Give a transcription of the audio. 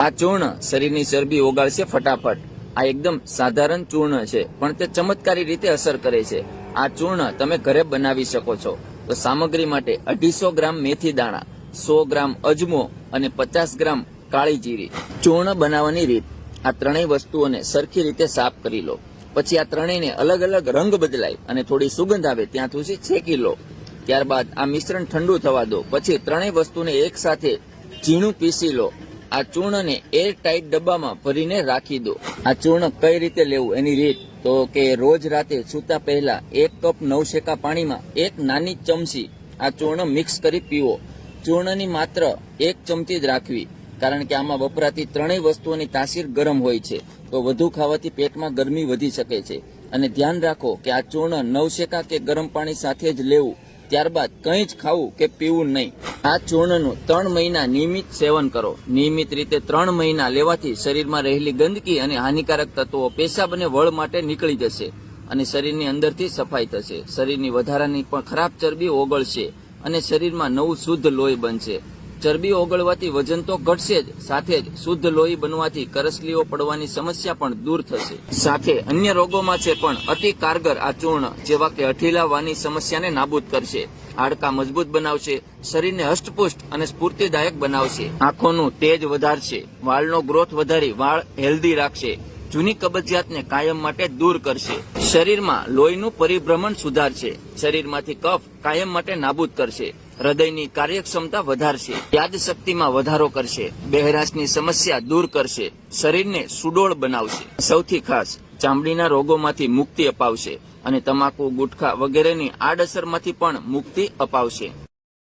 આ ચૂર્ણ શરીરની ચરબી ઓગાળશે ફટાફટ. આ એકદમ સાધારણ ચૂર્ણ છે, પણ તે ચમત્કારી રીતે અસર કરે છે. આ ચૂર્ણ તમે ઘરે બનાવી શકો છો. તો સામગ્રી માટે 250 ગ્રામ મેથી દાણા, 100 ગ્રામ અજમો અને 50 ગ્રામ કાળી જીરી. ચૂર્ણ બનાવવાની રીત: આ ત્રણેય વસ્તુઓને સરખી રીતે સાફ કરી લો. પછી આ ત્રણેયને અલગ અલગ રંગ બદલાય અને થોડી સુગંધ આવે ત્યાં સુધી શેકી લો. ત્યારબાદ આ મિશ્રણ ઠંડુ થવા દો. પછી ત્રણેય વસ્તુને એક સાથે ઝીણું પીસી લો. આ ચૂર્ણને એર ટાઈટ ડબ્બામાં ભરીને રાખી દો. આ ચૂર્ણ કઈ રીતે લેવું એની રીત તો કે રોજ રાતે સૂતા પહેલા 1 કપ નવશેકા પાણીમાં 1 નાની ચમચી આ ચૂર્ણ મિક્સ કરી પીવો. ચૂર્ણની માત્ર 1 ચમચી જ રાખવી, કારણ કે આમાં વપરાતી ત્રણેય વસ્તુઓની તાસીર ગરમ હોય છે, તો વધુ ખાવાથી પેટમાં ગરમી વધી શકે છે. અને ધ્યાન રાખો કે આ ચૂર્ણ નવશેકા કે ગરમ પાણી સાથે જ લેવું. ત્યારબાદ કંઈ જ ખાવું કે પીવું નહીં. આ ચૂર્ણનું 3 મહિના નિયમિત સેવન કરો. નિયમિત રીતે 3 મહિના લેવાથી શરીરમાં રહેલી ગંદકી અને હાનિકારક તત્વો પેશાબ અને વળ માટે નીકળી જશે અને શરીરની અંદરથી સફાઈ થશે. શરીરની વધારાની પણ ખરાબ ચરબી ઓગળશે અને શરીરમાં નવું શુદ્ધ લોહી બનશે. ચરબી ઓગળવાથી વજન તો ઘટશે જ, સાથે જ શુદ્ધ લોહી બનવાથી કરસલીઓ પડવાની સમસ્યા પણ દૂર થશે. સાથે અન્ય રોગોમાં છે પણ અતિ કારગર આ ચૂર્ણ, જેવા કે અઠીલાવાની સમસ્યાને નાબૂદ કરશે, હાડકાં મજબૂત બનાવશે, શરીરને હષ્ટપુષ્ટ અને સ્ફૂર્તિદાયક બનાવશે, આંખોનું તેજ વધારશે, વાળનો ગ્રોથ વધારી વાળ હેલ્ધી રાખશે, જૂની કબજિયાતને કાયમ માટે દૂર કરશે, શરીરમાં લોહીનું પરિભ્રમણ સુધારશે, શરીરમાંથી કફ કાયમ માટે નાબૂદ કરશે, હૃદયની કાર્યક્ષમતા વધારશે, યાદશક્તિમાં વધારો કરશે, બહેરાશની સમસ્યા દૂર કરશે, શરીરને સુડોળ બનાવશે. સૌથી ખાસ ચામડીના રોગોમાંથી મુક્તિ અપાવશે અને તમાકુ, ગુટખા વગેરેની આડઅસરમાંથી પણ મુક્તિ અપાવશે.